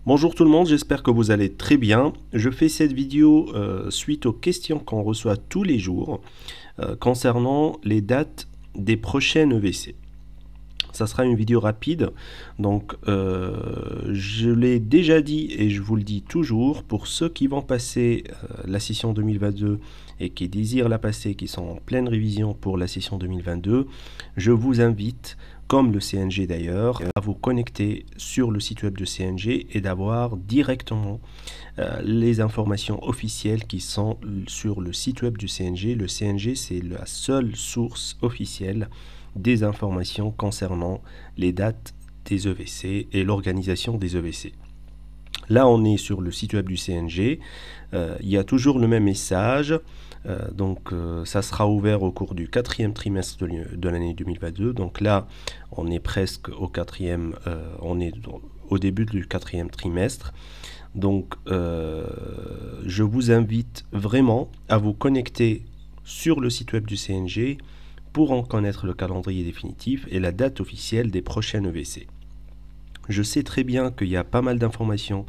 Bonjour tout le monde, j'espère que vous allez très bien. Je fais cette vidéo suite aux questions qu'on reçoit tous les jours concernant les dates des prochaines EVC. Ça sera une vidéo rapide, donc je l'ai déjà dit et je vous le dis toujours, pour ceux qui vont passer la session 2022 et qui désirent la passer, qui sont en pleine révision pour la session 2022, je vous invite, comme le CNG d'ailleurs, à vous connecter sur le site web de CNG et d'avoir directement les informations officielles qui sont sur le site web du CNG. Le CNG, c'est la seule source officielle des informations concernant les dates des EVC et l'organisation des EVC. Là, on est sur le site web du CNG. Il y a toujours le même message. Ça sera ouvert au cours du quatrième trimestre de l'année 2022. Donc là, on est presque au quatrième, on est au début du quatrième trimestre. Donc, je vous invite vraiment à vous connecter sur le site web du CNG pour en connaître le calendrier définitif et la date officielle des prochaines EVC. Je sais très bien qu'il y a pas mal d'informations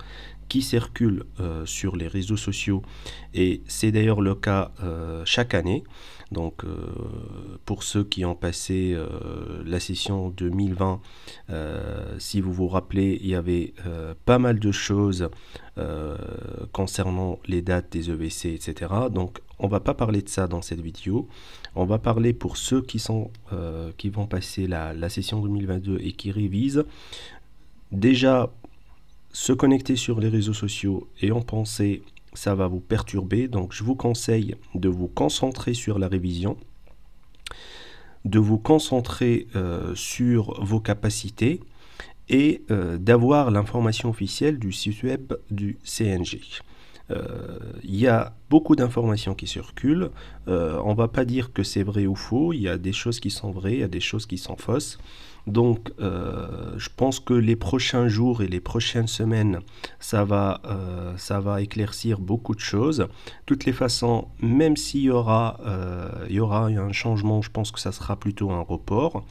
qui circulent sur les réseaux sociaux et c'est d'ailleurs le cas chaque année. Donc pour ceux qui ont passé la session 2020, si vous vous rappelez, il y avait pas mal de choses concernant les dates des EVC, etc. Donc on va pas parler de ça dans cette vidéo. On va parler pour ceux qui vont passer la session 2022 et qui révisent. Déjà, se connecter sur les réseaux sociaux et en penser, ça va vous perturber. Donc je vous conseille de vous concentrer sur la révision, de vous concentrer sur vos capacités et d'avoir l'information officielle du site web du CNG. Il y a beaucoup d'informations qui circulent. On ne va pas dire que c'est vrai ou faux. Il y a des choses qui sont vraies, il y a des choses qui sont fausses. Donc, je pense que les prochains jours et les prochaines semaines, ça va éclaircir beaucoup de choses. De toutes les façons, même s'il y aura un changement, je pense que ça sera plutôt un report.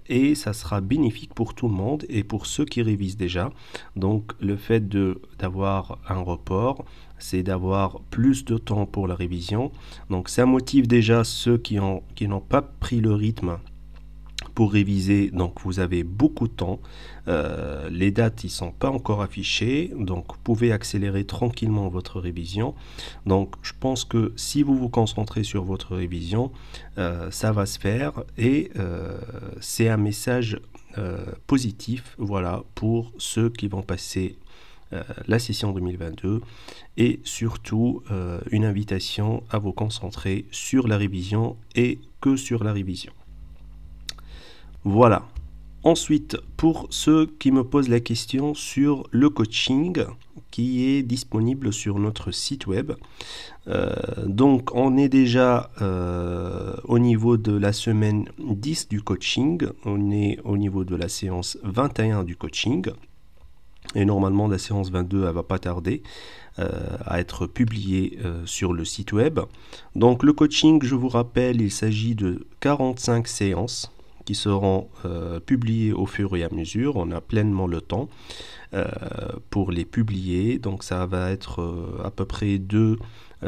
Et ça sera bénéfique pour tout le monde et pour ceux qui révisent déjà. Donc, le fait d'avoir un report, c'est d'avoir plus de temps pour la révision. Donc, ça motive déjà ceux qui n'ont pas pris le rythme pour réviser. Donc vous avez beaucoup de temps, les dates ils sont pas encore affichées, donc vous pouvez accélérer tranquillement votre révision. Donc je pense que si vous vous concentrez sur votre révision, ça va se faire et c'est un message positif, voilà, pour ceux qui vont passer la session 2022 et surtout une invitation à vous concentrer sur la révision et que sur la révision. Voilà. Ensuite, pour ceux qui me posent la question sur le coaching qui est disponible sur notre site web. Donc, on est déjà au niveau de la semaine 10 du coaching. On est au niveau de la séance 21 du coaching. Et normalement, la séance 22, elle va pas tarder à être publiée sur le site web. Donc, le coaching, je vous rappelle, il s'agit de 45 séances qui seront publiées au fur et à mesure. On a pleinement le temps pour les publier. Donc ça va être à peu près 2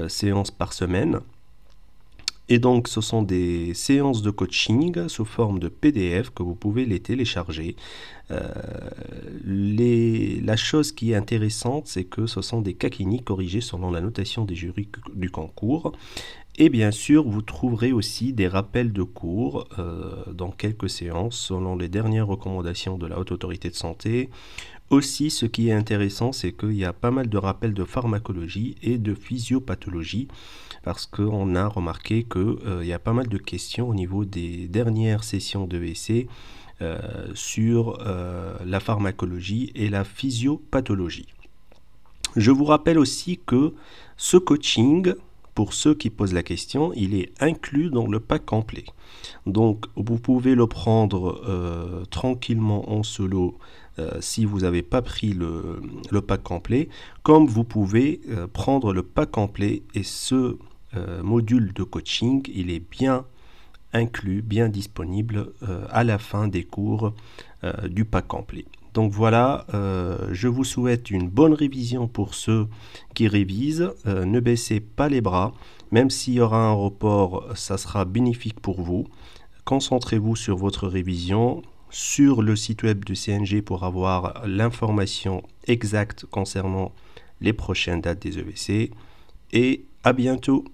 séances par semaine. Et donc ce sont des séances de coaching sous forme de PDF que vous pouvez les télécharger. La chose qui est intéressante, c'est que ce sont des cas cliniques corrigés selon la notation des jurys du concours. Et bien sûr, vous trouverez aussi des rappels de cours dans quelques séances selon les dernières recommandations de la Haute Autorité de Santé. Aussi, ce qui est intéressant, c'est qu'il y a pas mal de rappels de pharmacologie et de physiopathologie parce qu'on a remarqué qu'il y a pas mal de questions au niveau des dernières sessions de EVC sur la pharmacologie et la physiopathologie. Je vous rappelle aussi que ce coaching, pour ceux qui posent la question, il est inclus dans le pack complet. Donc, vous pouvez le prendre tranquillement en solo si vous n'avez pas pris le pack complet, comme vous pouvez prendre le pack complet et ce module de coaching, il est bien inclus, bien disponible à la fin des cours du pack complet. Donc voilà, je vous souhaite une bonne révision pour ceux qui révisent. Ne baissez pas les bras. Même s'il y aura un report, ça sera bénéfique pour vous. Concentrez-vous sur votre révision, sur le site web du CNG pour avoir l'information exacte concernant les prochaines dates des EVC. Et à bientôt!